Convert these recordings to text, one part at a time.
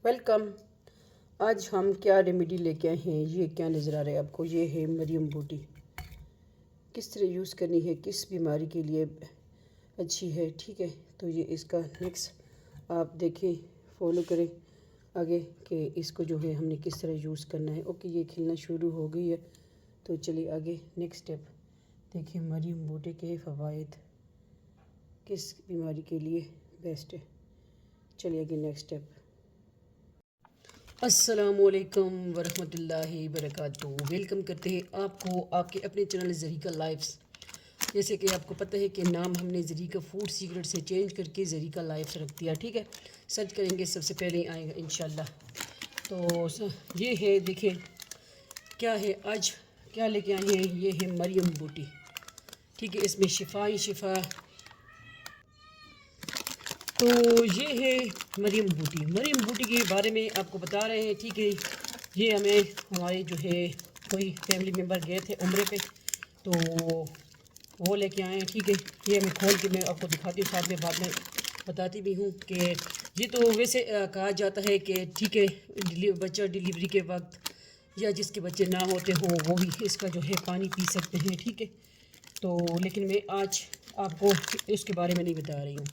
Welcome. آج ہم کیا ریمیڈی لے کے آئے ہیں؟ یہ کیا نظر آ رہا ہے آپ کو؟ یہ ہے مریم بوٹی۔ کس طرح یوز کرنی ہے، کس بیماری کے لیے اچھی ہے، ٹھیک ہے؟ تو یہ اس کا نیکسٹ آپ دیکھیں، فالو کریں آگے کہ اس کو جو ہے ہم نے کس طرح یوز کرنا ہے۔ اوکے، یہ کھلنا شروع ہو گئی ہے، تو چلیے آگے نیکسٹ اسٹیپ دیکھیں۔ مریم بوٹی کے فوائد کس بیماری کے لیے بیسٹ ہے، چلیے آگے نیکسٹ اسٹیپ۔ السلام علیکم ورحمۃ اللہ وبرکاتہ۔ ویلکم کرتے ہیں آپ کو آپ کے اپنے چینل ذریقہ لائفز۔ جیسے کہ آپ کو پتہ ہے کہ نام ہم نے ذریقہ فوڈ سیکرٹ سے چینج کر کے ذریقہ لائفز رکھ دیا، ٹھیک ہے؟ سرچ کریں گے سب سے پہلے آئے گا انشاءاللہ۔ تو یہ ہے، دیکھیں کیا ہے آج کیا لے کے آئے ہیں۔ یہ ہے مریم بوٹی، ٹھیک ہے؟ اس میں شفا ہی شفا۔ تو یہ ہے مریم بوٹی۔ مریم بوٹی کے بارے میں آپ کو بتا رہے ہیں، ٹھیک ہے؟ یہ ہمارے جو ہے کوئی فیملی ممبر گئے تھے عمرے پہ، تو وہ لے کے آئے ہیں، ٹھیک ہے؟ یہ میں کھول کے میں آپ کو دکھاتی ہوں، ساتھ میں بعد میں بتاتی بھی ہوں کہ یہ تو ویسے کہا جاتا ہے کہ ٹھیک ہے بچہ ڈیلیوری کے وقت یا جس کے بچے نہ ہوتے ہوں وہ بھی اس کا جو ہے پانی پی سکتے ہیں، ٹھیک ہے؟ تو لیکن میں آج آپ کو اس کے بارے میں نہیں بتا رہی ہوں،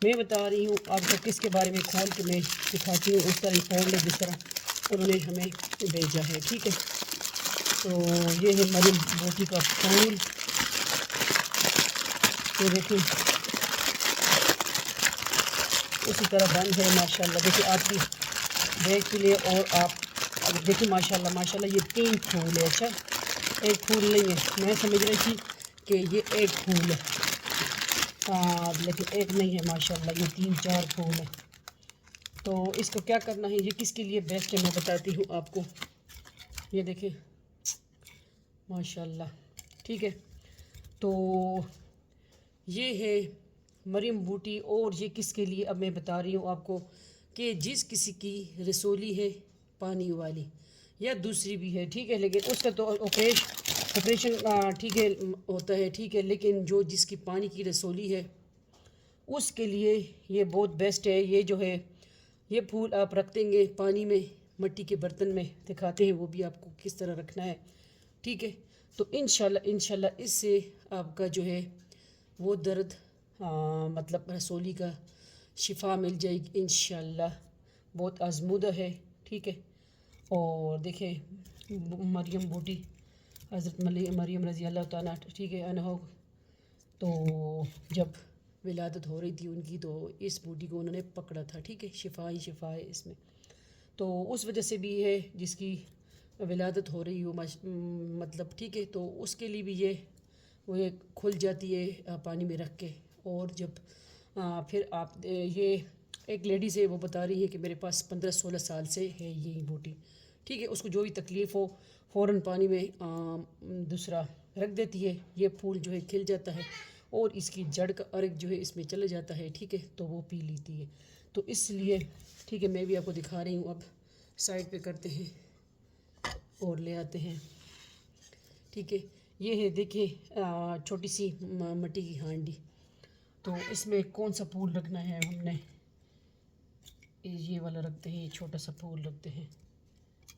میں بتا رہی ہوں آپ کو کس کے بارے میں کھول کے میں دکھاتی ہوں، اس طرح فون لے جس طرح انہوں نے ہمیں بھیجا ہے، ٹھیک ہے؟ تو یہ ہے مریم بوٹی کا پھول، یہ دیکھیں اسی طرح بند ہے ماشاءاللہ۔ دیکھیں آپ کی بیگ کے لیے، اور آپ اگر دیکھیں ماشاءاللہ ماشاءاللہ یہ 3 پھول ہے۔ اچھا، ایک پھول نہیں ہے، میں سمجھ رہی تھی کہ یہ ایک پھول ہے، لیکن ایک نہیں ہے ماشاءاللہ، یہ 3-4 پھول ہے۔ تو اس کو کیا کرنا ہے، یہ کس کے لیے بیسٹ ہے میں بتاتی ہوں آپ کو۔ یہ دیکھیں ماشاءاللہ، ٹھیک ہے؟ تو یہ ہے مریم بوٹی، اور یہ کس کے لیے اب میں بتا رہی ہوں آپ کو کہ جس کسی کی رسولی ہے پانی والی یا دوسری بھی ہے، ٹھیک ہے؟ لیکن اس کا تو آپریشن ٹھیک ہے ہوتا ہے، ٹھیک ہے؟ لیکن جو جس کی پانی کی رسولی ہے اس کے لیے یہ بہت بیسٹ ہے۔ یہ جو ہے یہ پھول آپ رکھ دیں گے پانی میں، مٹی کے برتن میں، دکھاتے ہیں وہ بھی آپ کو کس طرح رکھنا ہے، ٹھیک ہے؟ تو انشاءاللہ اس سے آپ کا جو ہے وہ درد مطلب رسولی کا شفا مل جائے گی انشاءاللہ۔ بہت آزمودہ ہے، ٹھیک ہے؟ اور دیکھیں مریم بوٹی، حضرت مریم رضی اللہ تعالیٰ ٹھیک ہے عنہ، تو جب ولادت ہو رہی تھی ان کی، تو اس بوٹی کو انہوں نے پکڑا تھا، ٹھیک ہے؟ شفا ہی شفا ہے اس میں، تو اس وجہ سے بھی ہے جس کی ولادت ہو رہی ہو مطلب، ٹھیک ہے؟ تو اس کے لیے بھی وہ کھل جاتی ہے پانی میں رکھ کے۔ اور جب پھر آپ یہ ایک لیڈیز ہے وہ بتا رہی ہے کہ میرے پاس 15-16 سال سے ہے یہ بوٹی، ٹھیک ہے؟ اس کو جو بھی تکلیف ہو فوراً پانی میں دوسرا رکھ دیتی ہے، یہ پھول جو ہے کھل جاتا ہے اور اس کی جڑ کا ارگ جو ہے اس میں چلا جاتا ہے، ٹھیک ہے؟ تو وہ پی لیتی ہے۔ تو اس لیے ٹھیک ہے میں بھی آپ کو دکھا رہی ہوں، اب سائڈ پہ کرتے ہیں اور لے آتے ہیں، ٹھیک ہے؟ یہ ہے دیکھیں چھوٹی سی مٹی کی ہانڈی، تو اس میں کون سا پھول رکھنا ہے ہم نے، یہ والا رکھتے ہیں، یہ چھوٹا سا پھول رکھتے ہیں،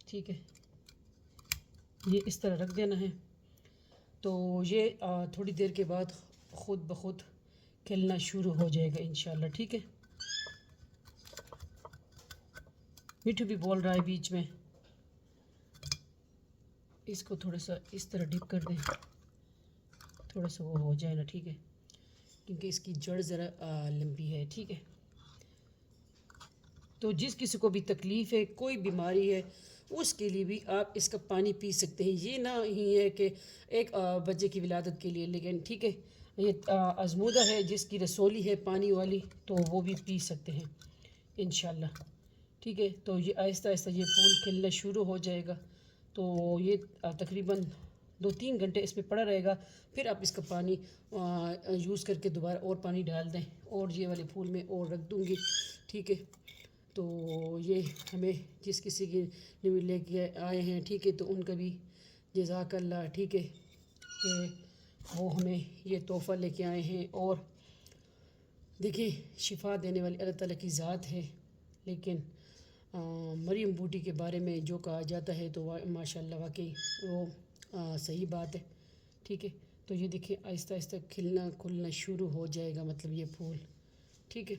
ٹھیک ہے؟ یہ اس طرح رکھ دینا ہے، تو یہ تھوڑی دیر کے بعد خود بخود کھلنا شروع ہو جائے گا انشاءاللہ، ٹھیک ہے؟ میٹھو بھی بول رہا ہے بیچ میں، اس کو تھوڑا سا اس طرح ڈپ کر دیں، تھوڑا سا وہ ہو جائے نا، ٹھیک ہے؟ کیونکہ اس کی جڑ ذرا لمبی ہے، ٹھیک ہے؟ تو جس کسی کو بھی تکلیف ہے، کوئی بیماری ہے، اس کے لیے بھی آپ اس کا پانی پی سکتے ہیں۔ یہ نہ ہی ہے کہ ایک بچے کی ولادت کے لیے، لیکن ٹھیک ہے یہ آزمودہ ہے، جس کی رسولی ہے پانی والی تو وہ بھی پی سکتے ہیں انشاءاللہ، ٹھیک ہے؟ تو یہ آہستہ آہستہ یہ پھول کھلنا شروع ہو جائے گا، تو یہ تقریباً 2-3 گھنٹے اس میں پڑا رہے گا، پھر آپ اس کا پانی یوز کر کے دوبارہ اور پانی ڈال دیں، اور یہ والے پھول میں اور رکھ دوں گی، ٹھیک ہے؟ تو یہ ہمیں جس کسی کی لے کے آئے ہیں، ٹھیک ہے؟ تو ان کا بھی جزاک اللہ، ٹھیک ہے؟ کہ وہ ہمیں یہ تحفہ لے کے آئے ہیں، اور دیکھیں شفا دینے والی اللہ تعالیٰ کی ذات ہے، لیکن مریم بوٹی کے بارے میں جو کہا جاتا ہے تو ماشاءاللہ واقعی وہ صحیح بات ہے، ٹھیک ہے۔ تو یہ دیکھیں آہستہ آہستہ کھلنا کھلنا شروع ہو جائے گا، مطلب یہ پھول، ٹھیک ہے۔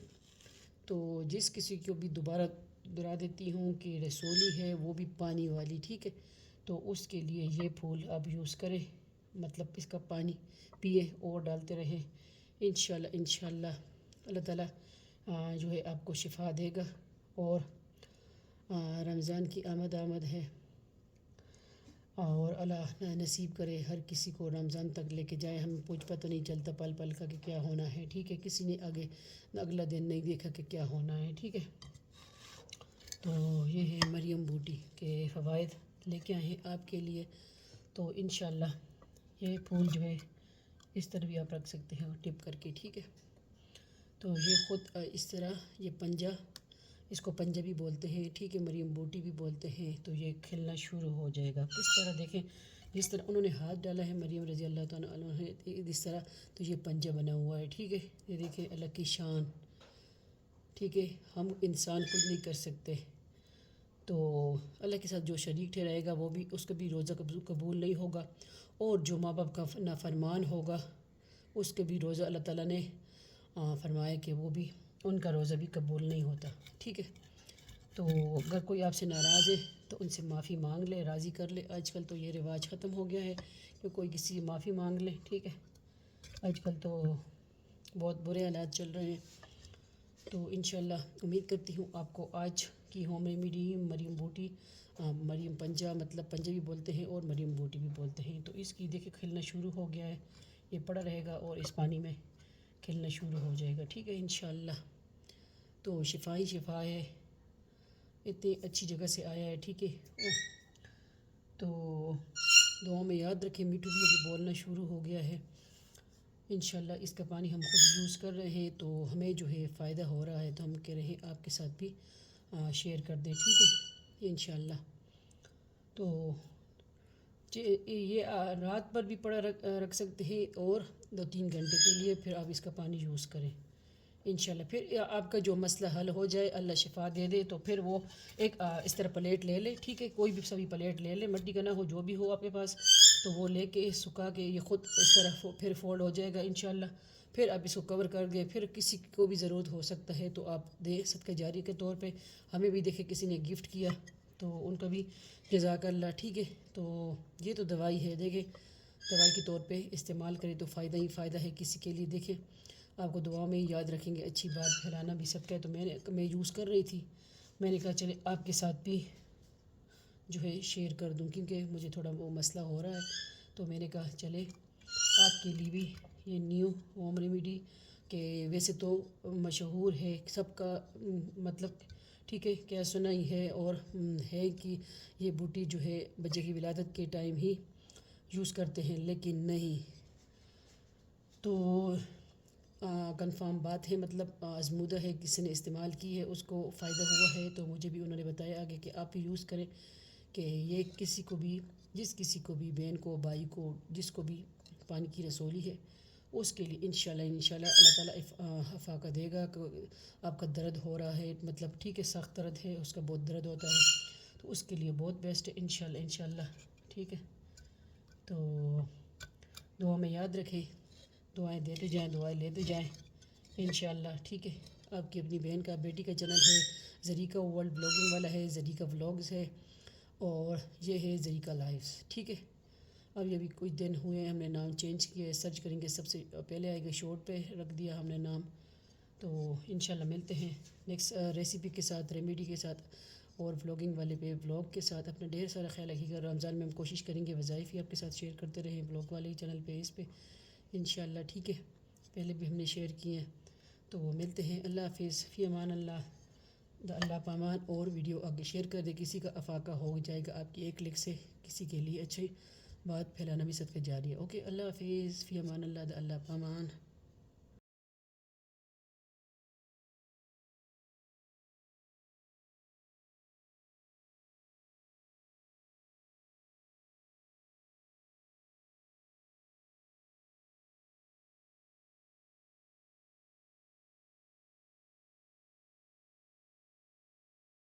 تو جس کسی کو بھی دوبارہ دہرا دیتی ہوں کہ رسولی ہے وہ بھی پانی والی، ٹھیک ہے، تو اس کے لیے یہ پھول آپ یوز کریں، مطلب اس کا پانی پیے اور ڈالتے رہیں، انشاءاللہ اللہ تعالیٰ جو ہے آپ کو شفا دے گا۔ اور رمضان کی آمد ہے، اور اللہ نصیب کرے ہر کسی کو رمضان تک لے کے جائے، ہمیں کچھ پتہ نہیں چلتا پل پل کا کہ کیا ہونا ہے، ٹھیک ہے، کسی نے آگے اگلا دن نہیں دیکھا کہ کیا ہونا ہے، ٹھیک ہے۔ تو یہ ہے مریم بوٹی کے فوائد لے کے آئے ہیں آپ کے لیے۔ تو انشاءاللہ یہ پھول جو ہے اس طرح بھی آپ رکھ سکتے ہیں ٹپ کر کے، ٹھیک ہے۔ تو یہ خود اس طرح یہ پنجہ، اس کو پنجہ بھی بولتے ہیں، ٹھیک ہے، مریم بوٹی بھی بولتے ہیں۔ تو یہ کھلنا شروع ہو جائے گا، کس طرح دیکھیں، جس طرح انہوں نے ہاتھ ڈالا ہے مریم رضی اللہ تعالیٰ عنہ ہے اس طرح، تو یہ پنجہ بنا ہوا ہے، ٹھیک ہے۔ یہ دیکھیں اللہ کی شان، ٹھیک ہے، ہم انسان کچھ نہیں کر سکتے، تو اللہ کے ساتھ جو شریک ٹھہرائے گا وہ بھی، اس کا بھی روزہ قبول نہیں ہوگا، اور جو ماں باپ کا نافرمان ہوگا اس کے بھی روزہ اللہ تعالیٰ نے فرمایا کہ وہ بھی، ان کا روزہ بھی قبول نہیں ہوتا، ٹھیک ہے۔ تو اگر کوئی آپ سے ناراض ہے تو ان سے معافی مانگ لے، راضی کر لے۔ آج کل تو یہ رواج ختم ہو گیا ہے کہ کوئی کسی سے معافی مانگ لے، ٹھیک ہے، آج کل تو بہت برے حالات چل رہے ہیں۔ تو انشاءاللہ امید کرتی ہوں آپ کو آج کی ہوم ریمیڈی مریم بوٹی، مریم پنجہ، مطلب پنجہ بھی بولتے ہیں اور مریم بوٹی بھی بولتے ہیں، تو اس کی دیکھیں کھلنا شروع ہو گیا ہے، یہ پڑا رہے گا اور اس پانی میں کھلنا شروع ہو جائے گا، ٹھیک ہے انشاءاللہ۔ تو شفا ہی شفا ہے، اتنی اچھی جگہ سے آیا ہے، ٹھیک ہے۔ تو دعاؤں میں یاد رکھیں، میٹھو بھی ابھی بولنا شروع ہو گیا ہے، انشاءاللہ اس کا پانی ہم خود یوز کر رہے ہیں تو ہمیں جو ہے فائدہ ہو رہا ہے، تو ہم کہہ رہے ہیں آپ کے ساتھ بھی شیئر کر دیں، ٹھیک ہے انشاءاللہ۔ تو یہ رات پر بھی پڑا رکھ سکتے ہیں اور 2-3 گھنٹے کے لیے، پھر آپ اس کا پانی یوز کریں انشاءاللہ۔ پھر آپ کا جو مسئلہ حل ہو جائے، اللہ شفا دے دے، تو پھر وہ ایک اس طرح پلیٹ لے لے، ٹھیک ہے، کوئی بھی سبھی پلیٹ لے لے، مٹی کا نہ ہو، جو بھی ہو آپ کے پاس، تو وہ لے کے سکھا کے یہ خود اس طرح پھر فولڈ ہو جائے گا انشاءاللہ۔ پھر آپ اس کو کور کر دیں، پھر کسی کو بھی ضرورت ہو سکتا ہے تو آپ دیں صدقہ جاری کے طور پہ۔ ہمیں بھی دیکھے کسی نے گفٹ کیا تو ان کا بھی جزاک اللہ، ٹھیک ہے۔ تو یہ تو دوائی ہے، دیکھیں دوائی کے طور پہ استعمال کریں تو فائدہ ہی فائدہ ہے کسی کے لیے، دیکھیں آپ کو دعا میں ہی یاد رکھیں گے، اچھی بات پھیلانا بھی صدقہ ہے۔ تو میں یوز کر رہی تھی، میں نے کہا چلے آپ کے ساتھ بھی جو ہے شیئر کر دوں، کیونکہ مجھے تھوڑا وہ مسئلہ ہو رہا ہے، تو میں نے کہا چلے آپ کے لیے بھی یہ نیو ہوم ریمیڈی، کہ ویسے تو مشہور ہے سب کا، مطلب ٹھیک ہے کیا سنا ہی ہے، اور ہے کہ یہ بوٹی جو ہے بچے کی ولادت کے ٹائم ہی یوز کرتے ہیں، لیکن نہیں، تو کنفرم بات ہے، مطلب آزمودہ ہے، کسی نے استعمال کی ہے اس کو فائدہ ہوا ہے، تو مجھے بھی انہوں نے بتایا آگے کہ آپ بھی یوز کریں، کہ یہ کسی کو بھی، جس کسی کو بھی، بہن کو، بھائی کو، جس کو بھی پانی کی رسولی ہے اس کے لیے انشاءاللہ اللہ تعالیٰ افاقہ دے گا۔ کہ آپ کا درد ہو رہا ہے، مطلب ٹھیک ہے سخت درد ہے، اس کا بہت درد ہوتا ہے، تو اس کے لیے بہت بیسٹ ہے انشاءاللہ، ٹھیک ہے۔ تو دعا میں یاد رکھیں، دعائیں دیتے جائیں، دعائیں لیتے جائیں انشاءاللہ، ٹھیک ہے۔ آپ کی اپنی بہن کا، بیٹی کا چینل ہے، ذریکہ ورلڈ بلاگنگ والا ہے، ذریکہ ولاگز ہے، اور یہ ہے ذریکہ لائفز، ٹھیک ہے۔ ابھی کچھ دن ہوئے ہیں، ہم نے نام چینج کیا ہے، سرچ کریں گے سب سے پہلے آئے گا، شورٹ پہ رکھ دیا ہم نے نام۔ تو انشاءاللہ ملتے ہیں نیکسٹ ریسیپی کے ساتھ، ریمیڈی کے ساتھ، اور ولاگنگ والے پہ ولاگ کے ساتھ۔ اپنا ڈھیر سارا خیال رکھیے گا، رمضان میں ہم کوشش کریں گے وظائف ہی آپ کے ساتھ شیئر کرتے رہیں، ولاگ والے ہی چینل پہ، اس پہ انشاءاللہ، ٹھیک ہے۔ پہلے بھی ہم نے شیئر کیے ہیں، تو وہ ملتے ہیں، اللہ حافظ، فی امان اللہ، اللہ پامان۔ اور ویڈیو آگے شیئر کر دے، کسی کا افاقہ ہو جائے گا آپ کی ایک کلک سے، کسی کے لیے اچھی بات پھیلانا بھی صدقہ جاری ہے، اوکے، اللہ حافظ، فی امان اللہ، اللہ پامان۔